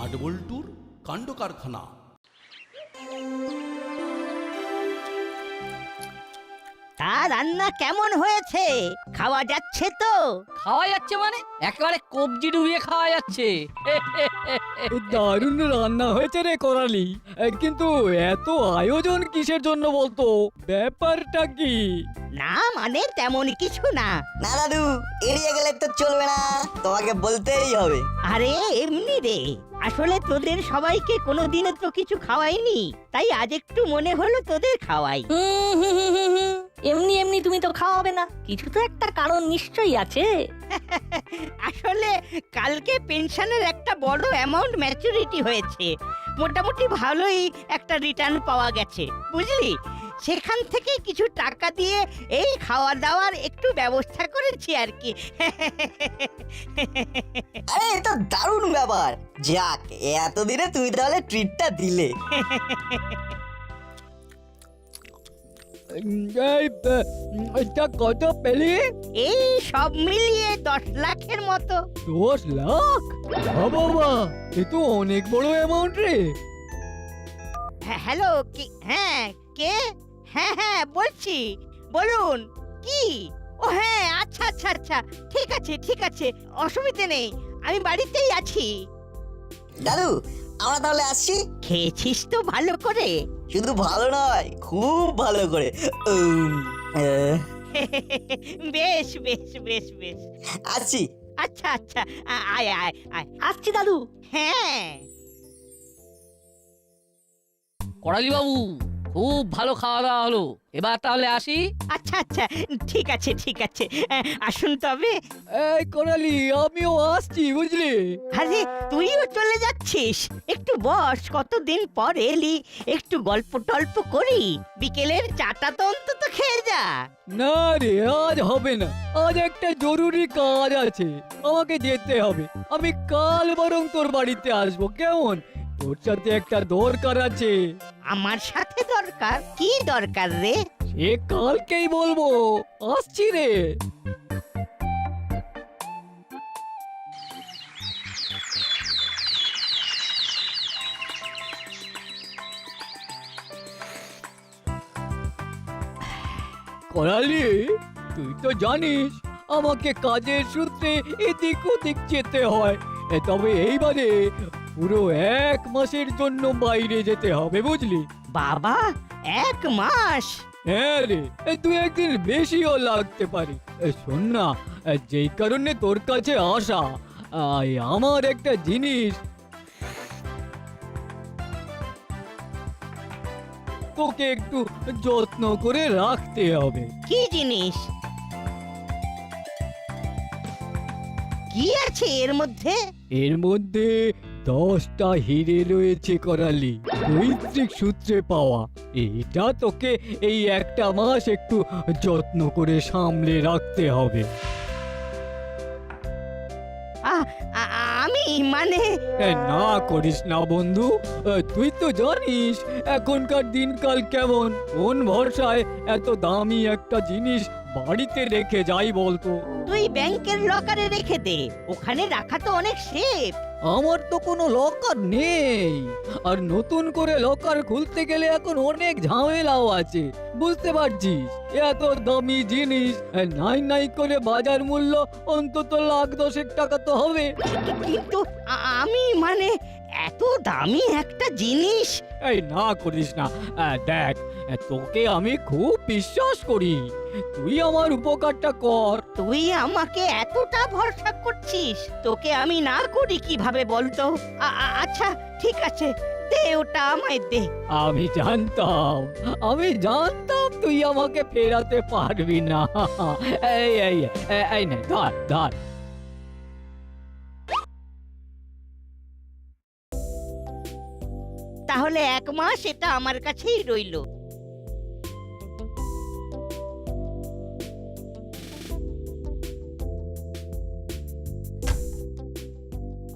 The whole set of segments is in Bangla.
নাটবল্টুর কাণ্ড কারখানা। তা রান্না কেমন হয়েছে? খাওয়া যাচ্ছে তো? খাওয়া যাচ্ছে মানে একেবারে কবজি ডুবিয়ে খাওয়া যাচ্ছে। দারুণ রান্না হয়েছে রে করালি, কিন্তু এত আয়োজন কিসের জন্য বলতো? ব্যাপারটা কি? না মানে তেমন কিছু না। না দাদু, এড়িয়ে গেলে তো চলবে না, তোমাকে বলতেই হবে। আরে এমনি রে, আসলে তোদের সবাইকে কোনোদিনও তো কিছু খাওয়াইনি, তাই আজ একটু মনে হলো তোদের খাওয়াই। এমনি এমনি তুমি তো খাওয়াবে না, কিছু তো একটা কারণ নিশ্চয়ই আছে। আসলে কালকে পেনশনের একটা বড় অ্যামাউন্ট ম্যাচুরিটি হয়েছে, মোটামুটি ভালোই একটা রিটার্ন পাওয়া গেছে বুঝলি। সেখান থেকে কিছু টাকা দিয়ে এই খাওয়া দাওয়ার একটু ব্যবস্থা করেছি আর কি। আরে এটা দারুণ ব্যাপার। যাক, এতদিনে তুমি তাহলে ট্রিটটা দিলে। এটা কত পেলি? এই সব মিলিয়ে 10 লাখের মতো। 10 লাখ? বাবা, এ তো অনেক বড় অ্যামাউন্ট রে। হ্যালো, কি? হ্যাঁ, কে? হ্যাঁ হ্যাঁ বলছি, বলুন কি? ও হ্যাঁ, আচ্ছা আচ্ছা আচ্ছা, ঠিক আছে ঠিক আছে, অসুবিধে নেই, আমি বাড়িতেই আছি। দাদু, আমরা তাহলে আসছি। খেয়েছিস তো ভালো করে? শুধু ভালো নয়, খুব ভালো করে। উম, আহ, বেশ বেশ বেশ বেশ, আসছি। আচ্ছা আচ্ছা, আয় আয় আয়। আসছি দাদু। হ্যাঁ করালি বাবু, খুব ভালো খাওয়া দাওয়া হলো, এবার তাহলে আসি। আচ্ছা আচ্ছা, ঠিক আছে ঠিক আছে, আসুন তবে। এই করালি, আমিও আসছি বুঝলি। আরে তুইও চলে যাচ্ছিস? একটু বস, কতদিন পর এলি, একটু গল্প টল্প করি, বিকেলের চাটা তো অন্তত খেয়ে যা। না রে, আজ হবে না, আজ একটা জরুরি কাজ আছে, আমাকে যেতে হবে। আমি কাল বরং তোর বাড়িতে আসবো, কেমন? তোর সাথে একটা দরকার আছে। আমার সাথে দরকার? কি দরকার রে? সে কালকেই বলবো, আসছি রে। করালি, তুই তো জানিস আমাকে কাজের সূত্রে এদিক ওদিক যেতে হয়, তবে এইবারে পুরো 1 মাসের জন্য বাইরে যেতে হবে বুঝলি। বাবা, 1 মাস? হ্যাঁ রে, 2-1 দিন বেশিও লাগতে পারে। শোন না, যেই কারণে তোর কাছে আসা, আমার একটা জিনিস তোকে একটু যত্ন করে রাখতে হবে। কি জিনিস? কি আছে এর মধ্যে? এর মধ্যে 10টা হিরে রয়েছে করালি, পৈতৃক সূত্রে পাওয়া। এটা তোকে এই 1টা মাস একটু যত্ন করে সামলে রাখতে হবে। আ- আ- আমি মানে না করিস না বন্ধু, তুই তো জানিস এখনকার দিনকাল কেমন, কোন ভরসায় এত দামি একটা জিনিস বাড়িতে রেখে যাই বলতো। তুই ব্যাংকের লকারে রেখে দে, ওখানে রাখা তো অনেক সেফ। আমার তো কোনো লকার নেই, আর নতুন করে লকার খুলতে গেলে এখন অনেক ঝামেলাও আছে, বুঝতে পারছিস। এত দামি জিনিস, নাই নাই করে বাজার মূল্য অন্তত 1,10,000 টাকা তো হবে। কিন্তু আমি মানে এত দামি একটা জিনিস। এই না করিস না, দেখ, তোকে আমি খুব বিশ্বাস করি, তুই আমার উপকারটা কর। তুই আমাকে এতটা ভরসা করছিস, তোকে আমি না করি কিভাবে বলতো? আচ্ছা ঠিক আছে, দে ওটা আমায় দে। আমি জানতাম তুই আমাকে ফেরাতে পারবি না। এই এই এই নে, ধর ধর। তাহলে 1 মাস এটা আমার কাছেই রইলো।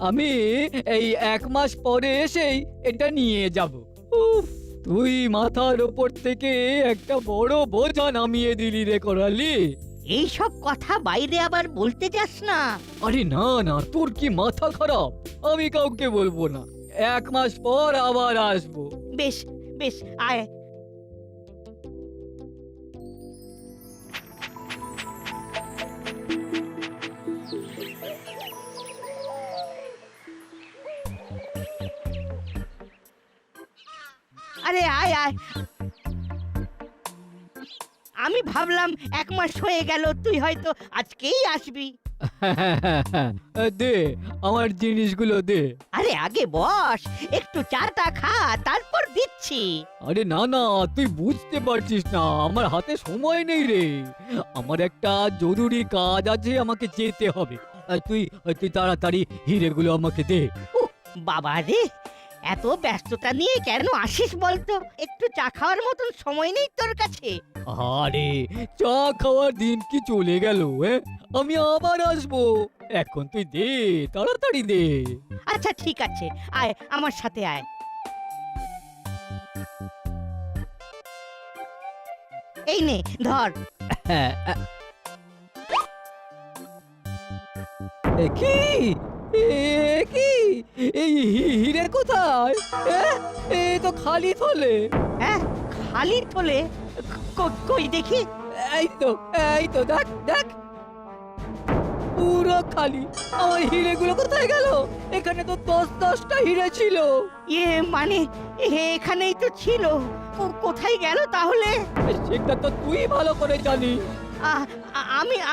আমি এই 1 মাস পরে এসেই এটা নিয়ে যাব। উফ, তুই মাথার ওপর থেকে একটা বড় বোঝা নামিয়ে দিলি রে করালি। এই সব কথা বাইরে আবার বলতে যাস না। আরে না না, তোর কি মাথা খারাপ? আমি কাউকে বলবো না, 1 মাস পর আবার আসবো। বেশ বেশ, আয়। আরে আয় আয়। আমি ভাবলাম 1 মাস হয়ে গেল, তুই হয়তো আজকেই আসবি। দে আমার জিনিসগুলো দে। আরে আগে বস, একটু চাটা খা, তারপর দিচ্ছি। আরে না না, তুই বুঝতে পারছিস না, আমার হাতে সময় নেই রে। আমার একটা জরুরি কাজ আছে, আমাকে যেতে হবে। তুই তুই তাড়াতাড়ি হিরেগুলো আমাকে দে। বাবা রে, এত ব্যস্ততা নিয়ে কেন আসিস বলতো? একটু চা খাওয়ার মতন সময় নেই তোর কাছে? আরে চা খাওয়ার দিন কি চলে গেল? আমি আবার আসবো, এখন তুই দে, তাড়াতাড়ি দে। আচ্ছা ঠিক আছে, আয় আমার সাথে আয়। এই নে ধর। কি কি এই হিরে কোথায়? এ তো খালি থলে। হ্যাঁ, খালি থলে? কই দেখি। এই তো দেখ দেখ, পুরো খালি। আমার হিরেগুলো কোথায় গেল? এখানে তো 10-10টা হিরে ছিল। মানে এখানেই তো ছিল, কোথায় গেল তাহলে? সেটা তো তুই ভালো করে জানিস।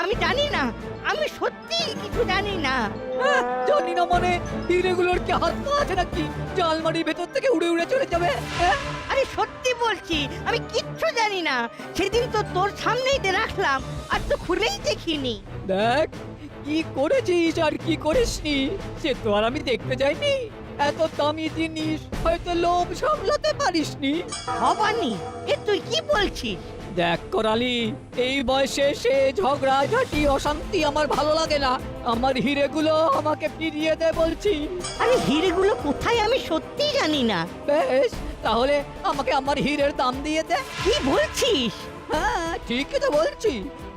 আমি জানি না, আমি সত্যি কিছু জানি না। জানি না মানে? হিরেগুলোর কি হাত পা আছে নাকি যে আলমারির ভেতর থেকে উড়ে উড়ে চলে যাবে? আরে সত্যি বলছি, আমি কিচ্ছু জানি না। সেদিন তো তোর সামনেই রাখলাম, আর তো খুলেই দেখিনি। দেখ কি করেছিস আর কি করিসনি সে তো আর আমি দেখতে যাইনি। এত দামি জিনিস হয়তো লোভ সামলাতে পারিসনি। ভবানী, এ তুই কি বলছিস? দেখ করালি, এই বয়সে সে ঝগড়াঝাটি অশান্তি আমার ভালো লাগে না। আমার হিরেগুলো আমাকে ফিরিয়ে দে বলছি। আরে হিরেগুলো কোথায় আমি সত্যি জানি না। বেশ, তাহলে আমাকে আমার হীরের দাম দিয়ে দে। কি বলছিস? হ্যাঁ ঠিকই তো বলছি।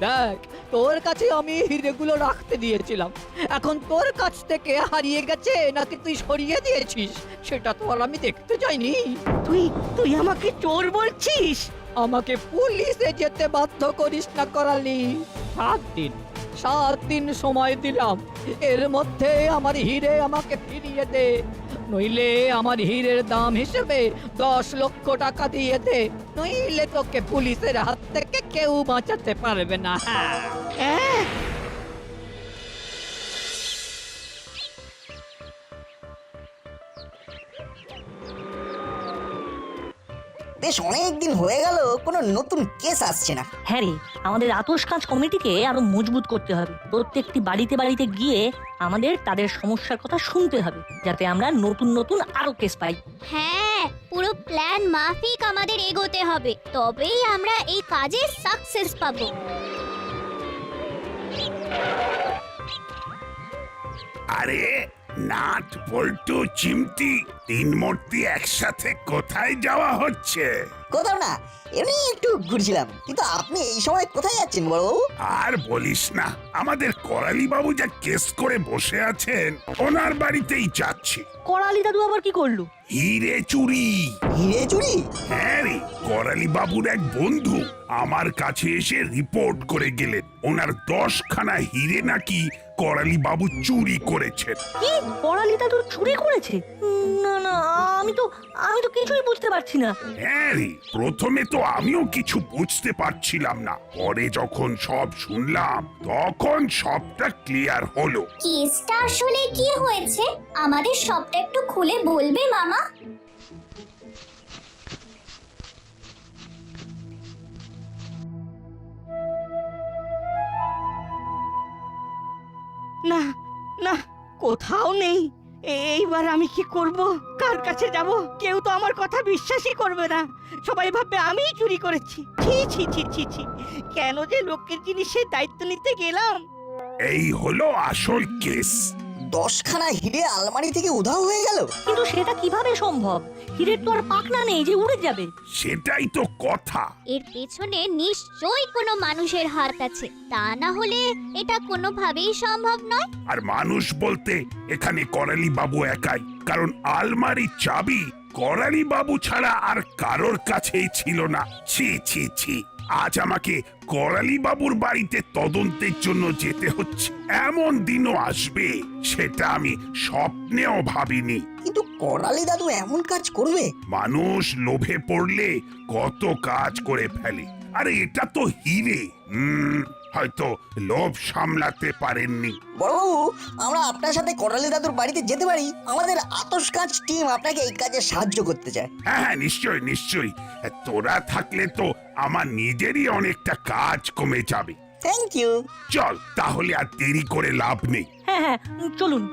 দেখ, তোর কাছে আমি হিরেগুলো রাখতে দিয়েছিলাম, এখন তোর কাছ থেকে হারিয়ে গেছে নাকি তুই সরিয়ে দিয়েছিস সেটা তো আর আমি দেখতে চাইনি। তুই আমাকে চোর বলছিস? আমাকে পুলিশে যেতে বাধ্য করিস না করালি। 7 দিন সময় দিলাম, এর মধ্যে আমার হিরে আমাকে ফিরিয়ে দে, নইলে আমার হিরের দাম হিসেবে 10 লক্ষ টাকা দিয়ে দে, নইলে তোকে পুলিশের হাত থেকে কেউ বাঁচাতে পারবে না। হ্যাঁ, বেশ অনেকদিন হয়ে গেল কোনো নতুন কেস আসছে না। হ্যাঁ রে, আমাদের আতশ কাজ কমিটিকে আরো মজবুত করতে হবে। প্রত্যেকটি বাড়িতে বাড়িতে গিয়ে আমাদের তাদের সমস্যার কথা শুনতে হবে, যাতে আমরা নতুন নতুন আরো কেস পাই। হ্যাঁ, পুরো প্ল্যান মাফিক আমাদের এগোতে হবে, তবেই আমরা এই কাজে সাকসেস পাবো। আরে নাট বল্টু চিমটি 3 মূর্তি একসাথে কোথায় যাওয়া হচ্ছে? কোথাও না, এমনি একটু ঘুরছিলাম। কিন্তু আপনি এই সময় কোথায় যাচ্ছেন বড়বাবু? আর বলিস না, আমাদের করালি বাবু যা কেস করে বসে আছেন, ওনার বাড়িতেই যাচ্ছি। করালি দাদু আবার কি করলো? হিরে চুরি। হিরে চুরি? হ্যাঁ রে, করালি বাবুর এক বন্ধু আমার কাছে এসে রিপোর্ট করে গেলেন, ওনার 10খানা হিরে নাকি করালি বাবু চুরি করেছেন। কি, করালি দাদু চুরি করেছে? না না, আমি তো কিছুই বুঝতে পারছি না। হ্যাঁ রে, প্রথমে তো আমিও কিছু বুঝতে পারছিলাম না, পরে যখন সব শুনলাম তখন সবটা ক্লিয়ার হলো। কেসটা আসলে কি হয়েছে আমাদের সবটা একটু খুলে বলবে মামা? না না, কোথাও নেই। এইবার আমি কি করব? কার কাছে যাব? কেউ তো আমার কথা বিশ্বাসই করবে না। সবাই ভাববে আমিই চুরি করেছি। ছি ছি ছি ছি ছি, কেন যে লোকের জিনিসের দায়িত্ব নিতে গেলাম। এই হলো আসল কেস। 10খানা হিরে আলমারি থেকে উধাও হয়ে গেল? কিন্তু সেটা কিভাবে সম্ভব? হীরের তো আর পাখনা নেই যে উড়ে যাবে। সেটাই তো কথা। এর পেছনে নিশ্চয়ই কোনো মানুষের হাত আছে, তা না হলে এটা কোনোভাবেই সম্ভব নয়। আর মানুষ বলতে এখানে করালি বাবু একাই, কারণ আলমারির চাবি করালি বাবু ছাড়া আর কারোর কাছেই ছিল না। ছি ছি ছি, আজ আমাকে করালি বাবুর বাড়িতে তদন্তের জন্য যেতে হচ্ছে। এমন দিনও আসবে সেটা আমি স্বপ্নেও ভাবিনি। কিন্তু করালি দাদু এমন কাজ করবে? মানুষ লোভে পড়লে কত কাজ করে ফেলে, আরে এটা তো হিরে। হয়তো লোভ সামলাতে পারেননি। বড়বাবু, আমরা আপনার সাথে করালি দাদুর বাড়িতে যেতে পারি? আমাদের আতশ কাজ টিম আপনাকে এই কাজে সাহায্য করতে চায়। হ্যাঁ হ্যাঁ, নিশ্চয়ই নিশ্চয়ই। তোরা থাকলে তো আমার নিজেরই অনেকটা কাজ কমে যাবে। Thank you. চল তাহলে আর দেরি করে লাভ নেই। হ্যাঁ হ্যাঁ, চলুন।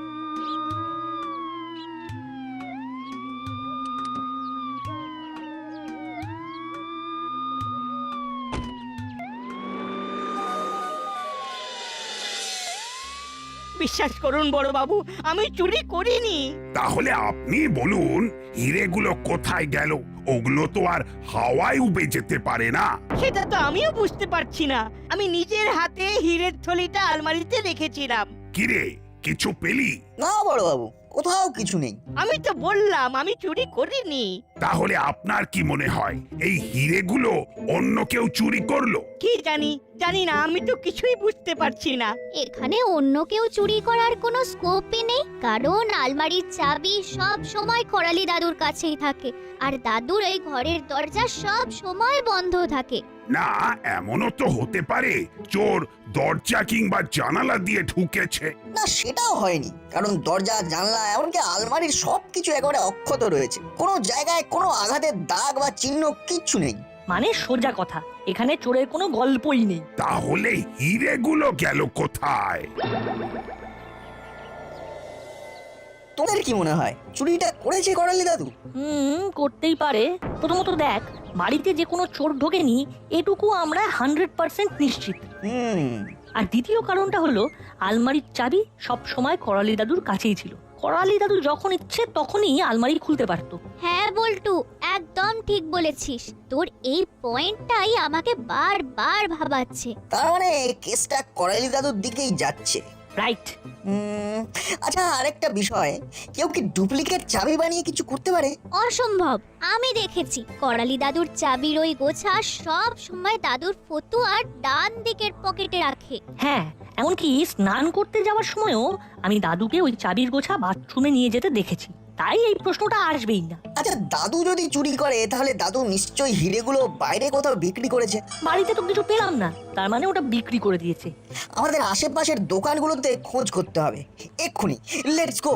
বিশ্বাস করুন বড় বাবু, আমি চুরি করিনি। তাহলে আপনি বলুন হিরেগুলো কোথায় গেল? ওগুলো তো আর হাওয়ায় উবে যেতে পারে না। সেটা তো আমিও বুঝতে পারছি না। আমি নিজের হাতে হীরের থলিটা আলমারিতে রেখেছিলাম। কিরে, কিছু পেলি? না বড়বাবু, কোথাও কিছু নেই। আমি তো বললাম আমি চুরি করিনি। তাহলে আপনার কি মনে হয় এই হিরেগুলো অন্য কেউ চুরি করলো? কি জানি, জানি না, আমি তো কিছুই বুঝতে পারছি না। এখানে অন্য কেউ চুরি করার কোনো স্কোপই নেই, কারণ আলমারির চাবি সব সময় করালি দাদুর কাছেই থাকে, আর দাদুর এই ঘরের দরজা সব সময় বন্ধ থাকে। না, এমনও তো হতে পারে চোর দরজা কিংবা জানালা দিয়ে ঢুকেছে। না, সেটাও হয়নি, কারণ দরজা, জানলা, এমনকি আলমারির সবকিছু একেবারে অক্ষত রয়েছে। কোনো জায়গায় কোনো আঘাতের দাগ বা চিহ্ন কিচ্ছু নেই। মানে সোজা কথা, এখানে চোরের কোনো গল্পই নেই। তাহলে হিরেগুলো গেল কোথায়? তোদের কি মনে হয় চুরিটা করেছে করালি দাদু? করতেই পারে। প্রথমত দেখ, বাড়িতে যে কোনো চোর ঢোকেনি এটুকু আমরা 100% নিশ্চিত। আর দ্বিতীয় কারণটা হলো আলমারির চাবি সব সময় করালি দাদুর কাছেই ছিল। করালি দাদু যখন ইচ্ছে তখনই আলমারি খুলতে পারতো। হ্যাঁ বল্টু, একদম ঠিক বলেছিস। তোর এই পয়েন্টটাই আমাকে বারবার ভাবাচ্ছে। তার মানে কেসটা করালি দাদুর দিকেই যাচ্ছে। রাইট। আচ্ছা, আরেকটা বিষয়, কেউ কি ডুপ্লিকেট চাবি বানিয়ে কিছু করতে পারে? অসম্ভব। আমি দেখেছি করালি দাদুর চাবির ওই গোছা সব সময় দাদুর ফতুয়ার ডান দিকের পকেটে রাখে। হ্যাঁ, এমনকি স্নান করতে যাওয়ার সময়ও আমি দাদুকে ওই চাবির গোছা বাথরুমে নিয়ে যেতে দেখেছি। তাই এই প্রশ্নটা আসবেই না। আচ্ছা, দাদু যদি চুরি করে তাহলে দাদু নিশ্চয়ই হিরেগুলো বাইরে কোথাও বিক্রি করেছে। বাড়িতে তো কিছু পেলাম না, তার মানে ওটা বিক্রি করে দিয়েছে। আমাদের আশেপাশের দোকানগুলোতে খোঁজ করতে হবে এক্ষুনি। Let's go.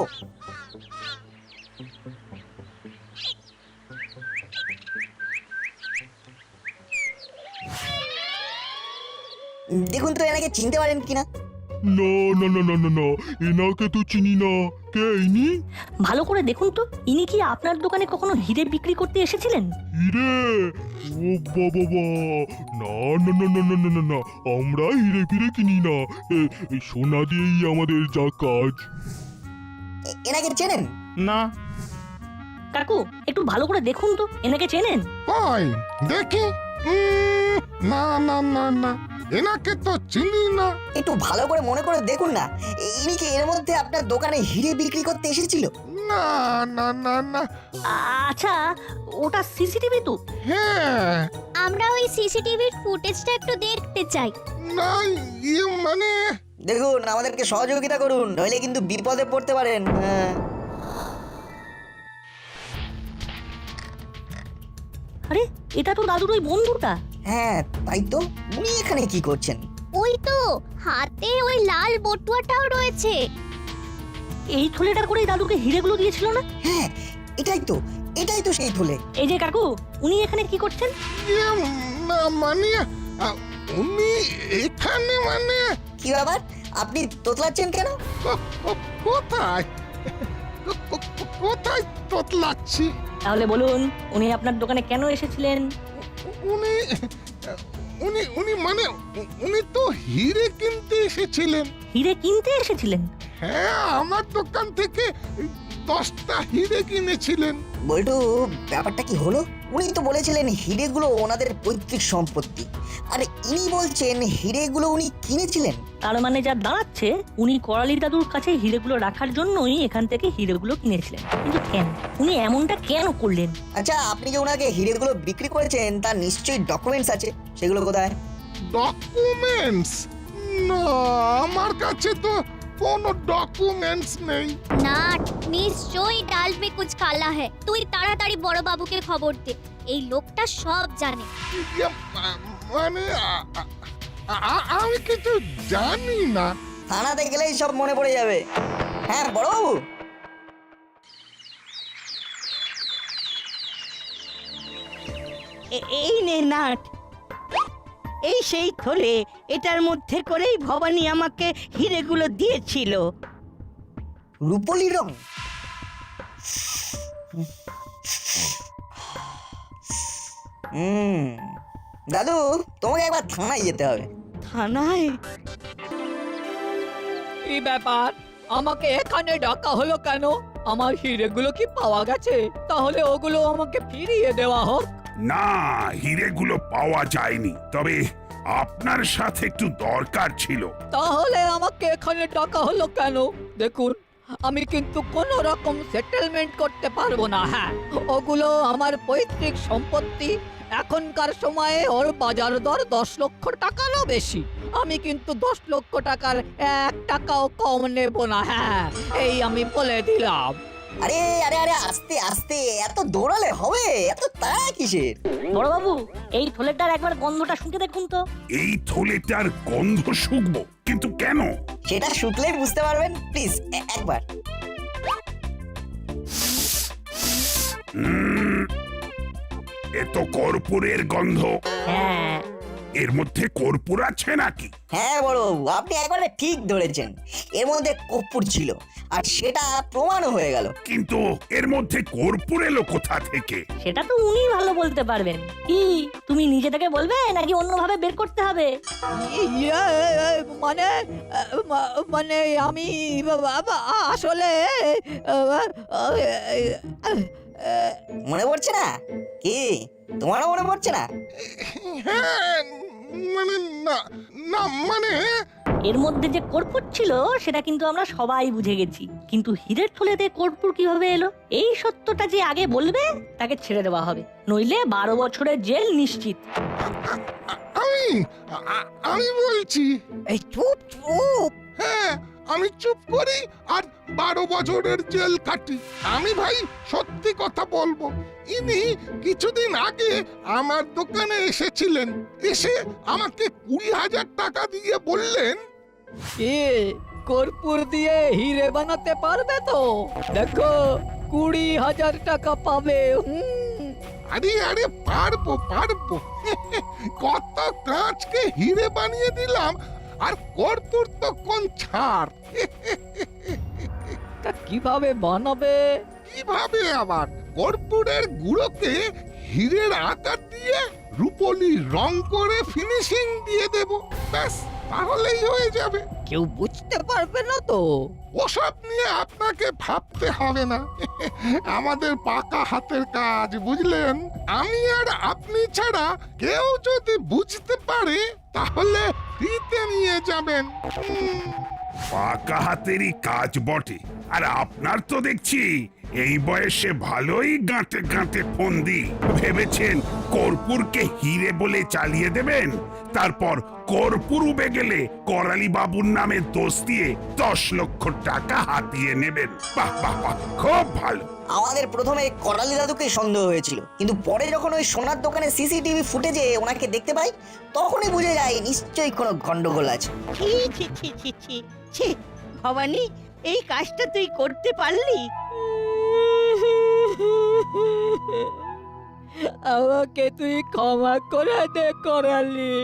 দেখুন তো এনাকে চিনতে পারেন কিনা। না না না না না না, এনাকে তো চিনি না। কে ইনি? ভালো করে দেখুন তো, ইনি কি আপনার দোকানে কখনো হিরে বিক্রি করতে এসেছিলেন? হিরে? ও বাবা, না না না না না না না না, আমরা হিরে ফিরে কিনি না। এই সোনা দিয়েই আমাদের যা কাজ। এনাকে চেনেন? না। কাকু, একটু ভালো করে দেখুন তো, এনাকে চেনেন? ওই দেখি। না না না না, এনাকে তো চিনি না। একটু ভালো করে মনে করে দেখুন না, ইনি কি এর মধ্যে আপনার দোকানে হিরে বিক্রি করতে এসেছিল? না না না না। আচ্ছা, ওটা সিসিটিভি তো? হ্যাঁ। আমরা ওই সিসিটিভির ফুটেজটা একটু দেখতে চাই। না, মানে দেখুন, আমাদেরকে সহযোগিতা করুন, নইলে কিন্তু বিপদে পড়তে পারেন। আরে, এটা তো দাদুর ওই বন্ধুটা। হ্যাঁ, তাই তো। উনি এখানে কি করছেন? ওই তো হাতে ওই লাল বটুয়াটাও রয়েছে। এই থলেটা করেই দাদুকে হিরেগুলো দিয়েছিল না? হ্যাঁ, এটাই তো সেই থলে। এই যে কাকু, উনি এখানে কি করছেন? মানে উনি এখানে মানে কি ব্যাপার, আপনি তোতলাচ্ছেন কেন? কোথায় কোথায় তোতলাচ্ছি? তাহলে বলুন, উনি আপনার দোকানে কেন এসেছিলেন? উনি উনি উনি মানে উনি তো হিরে কিনতে এসেছিলেন। হিরে কিনতে এসেছিলেন? হ্যাঁ আমার দোকান থেকে 10টা হিরে কিনেছিলেন। বল্টু, ব্যাপারটা কি হলো? উনি তো বলেছিলেন হিরেগুলো ওনাদের পৈতৃক সম্পত্তি, আর ইনি বলছেন হিরেগুলো উনি কিনেছিলেন। তার মানে যা দাঁড়াচ্ছে উনি করালি দাদুর কাছে হিরেগুলো রাখার জন্যই এখান থেকে হিরেগুলো কিনেছিলেন। কিন্তু কেন উনি এমনটা কেন করলেন? আচ্ছা, আপনি যে ওনাকে হিরেগুলো বিক্রি করেছেন তার নিশ্চয়ই ডকুমেন্টস আছে, সেগুলো কোথায়? ডকুমেন্টস? না, আমার কাছে তো কোনো ডকুমেন্টস নেই। না, নিশ্চয়ই ডাল মে কুছ কালা है। তুই তাড়াতাড়ি বড় বাবুকে খবর দে, এই লোকটা সব জানে। ইয়ে, মানে আমি কিছু জানি না। থানাতে গেলেই সব মনে পড়ে যাবে। হ্যাঁ বড়বাবু। এই নে নাট, এই সেই থলে, এটার মধ্যে করেই ভবানী আমাকে হিরেগুলো দিয়েছিল। রূপলি রং। দাদু, তোমাকে একবার থানায় যেতে হবে। থানায়? কি ব্যাপার, আমাকে এখানে ডাকা হলো কেন? আমার হিরেগুলো কি পাওয়া গেছে? তাহলে ওগুলো আমাকে ফিরিয়ে দেওয়া হোক। না, হিরেগুলো পাওয়া যায়নি, তবে আপনার সাথে একটু দরকার ছিল। তাহলে আমাকে এখানে ডাকা হলো কেন? দেখুন, আমি কিন্তু কোনো রকম সেটেলমেন্ট করতে পারবো না। হ্যাঁ, ওগুলো আমার পৈতৃক সম্পত্তি। এখনকার সময়ে ওর বাজার দর 10 লক্ষ টাকারও বেশি। আমি কিন্তু 10 লক্ষ টাকার 1 টাকাও কম নেব না। হ্যাঁ, এই আমি বলে দিলাম। আরে আরে আরে, আস্তে আস্তে, এত দৌড়ালে হবে? এত তাড়া কিসের? বড়বাবু, এই থলেটার একবার গন্ধটা শুঁকে দেখুন তো। এই থলেটার গন্ধ শুকবো, কিন্তু কেন? সেটা শুকলেই বুঝতে পারবেন। প্লিজ একবার। এ তো কর্পূরের গন্ধ। হ্যাঁ, এর মধ্যে কর্পূর আছে নাকি? হ্যাঁ বড়বাবু, আপনি একবারে ঠিক ধরেছেন। এর মধ্যে কর্পূর ছিল, আর সেটা প্রমাণও হয়ে গেল। কিন্তু এর মধ্যে কর্পূর এলো কোথা থেকে? সেটা তো উনি ভালো বলতে পারবেন। কি তুমি নিজে থেকে বলবে নাকি অন্যভাবে বের করতে হবে? ইয়ে, মানে মানে আমি আসলে মনে পড়ছে না? কি তোমারও মনে পড়ছে না? হ্যাঁ, মানে না না, মানে এর মধ্যে যে কর্পূর ছিল সেটা কিন্তু আমরা সবাই বুঝে গেছি, কিন্তু হীরের থলেতে কর্পূর কিভাবে এলো এই সত্যটা যে আগে বলবে তাকে ছেড়ে দেওয়া হবে, নইলে 12 বছরের জেল নিশ্চিত। আমি বলছি। এই চুপ চুপ। হ্যাঁ, আমি চুপ করি আর 12 বছরের জেল কাটি। আমি ভাই সত্যি কথা বলবো, ইনি কিছুদিন আগে আমার দোকানে এসেছিলেন। এসে আমাকে 20,000 টাকা দিয়ে বললেন, কে কর্পূর দিয়ে হিরে বানাতে পারবে তো? দেখো, 20,000 টাকা পাবে। আরে আরে, পারবো পারবো। কত কাঁচকে হিরে বানিয়ে দিলাম, আর কর্পূর তো কোন ছাড়। তা কিভাবে বানাবে? কিভাবে আবার? কর্পূরের গুঁড়োকে হীরের আকার দিয়ে রূপলি রং করে ফিনিশিং দিয়ে দেব, ব্যাস তাহলেই হয়ে যাবে। কেউ বুঝতে পারবে না তো? ওসব নিয়ে আপনাকে ভাবতে হবে না। আমাদের পাকা হাতের কাজ, বুঝলেন? আমি আর আপনি ছাড়া কেউ যদি বুঝতে পারে তাহলে ফ্রিতে নিয়ে যাবেন। পাকা হাতেরই কাজ বটে। আর আপনার তো দেখছি এই বয়সে ভালোই গাঁটে গাঁটে ফন্দি। ভেবেছেন কর্পূরকে হিরে বলে চালিয়ে দেবেন, তারপর কর্পূর উবে গেলে করালি বাবুর নামে দোষ দিয়ে 10 লক্ষ টাকা হাতিয়ে নেবেন। বাহ বাহ বাহ, খুব ভালো। আমাদের প্রথমে করালি দাদুকে সন্দেহ হয়েছিল, কিন্তু পরে যখন ওই সোনার দোকানে সিসিটিভি ফুটেজে ওনাকে দেখতে পাই, তখনই বুঝে যায় নিশ্চয়ই কোনো গন্ডগোল আছে। ছি ছি ছি ছি ছি ছি, ভবানী, এই কাজটা তুই করতে পারলি? আমাকে তুই ক্ষমা করে দে করালি।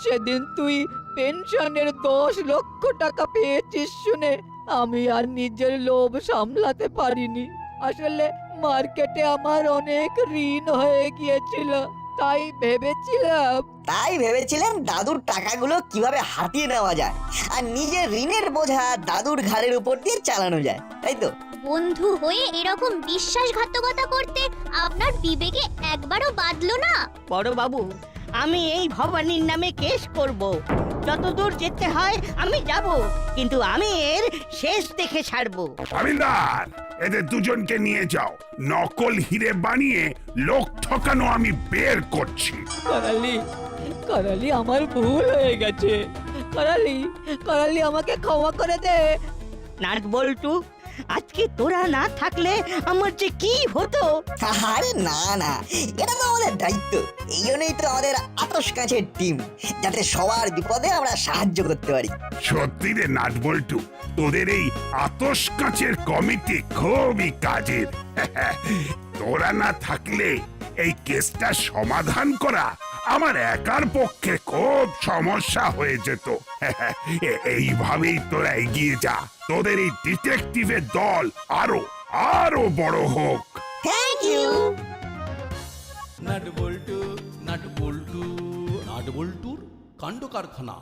সেদিন তুই পেনশনের 10 লক্ষ টাকা পেয়েছিস শুনে আমি আর নিজের লোভ সামলাতে পারিনি। আসলে মার্কেটে আমার অনেক ঋণ হয়ে গিয়েছিল, তাই ভেবেছিলাম তাই ভেবেছিলেন দাদুর টাকাগুলো কিভাবে হাতিয়ে নেওয়া যায় আর নিজের ঋণের বোঝা দাদুর ঘাড়ের উপর দিয়ে চালানো যায়, তাই তো? বন্ধু হয়ে এরকম বিশ্বাসঘাতকতা করতে আপনার বিবেকে একবারও বাঁধলো না? বড় বাবু, আমি এই ভবানীর নামে কেস করব। যতদূর যেতে হয় আমি যাব, কিন্তু আমি এর শেষ দেখে ছাড়বো। হাবিলদার, এদের দুজনকে নিয়ে যাও। নকল হিরে বানিয়ে লোক ঠকানো আমি বের করছি। করালি করালি আমার ভুল হয়ে গেছে। করালি করালি আমাকে ক্ষমা করে দে। নাট বল্টু, আজকে তোরা না থাকলে আমার যে কি হতো। আরে না না, এটা তো আমাদের দায়িত্ব। এই জন্যই তো আমাদের আতস কাছের টিম, যাতে সবার বিপদে আমরা সাহায্য করতে পারি। সত্যি রে নাটবল্টু, তোদের এই আতস কাঁচের কমিটি খুবই কাজের। তোরা না থাকলে এই কেসটা সমাধান করা আমার একার পক্ষে খুব সমস্যা হয়ে যেত। এইভাবেই তোরা এগিয়ে যা। তোদের এই ডিটেকটিভের দল আরো আরো বড় হোক। Thank you. নাট বল্টু নাট বল্টু নাট বল্টুর কাণ্ড কারখানা।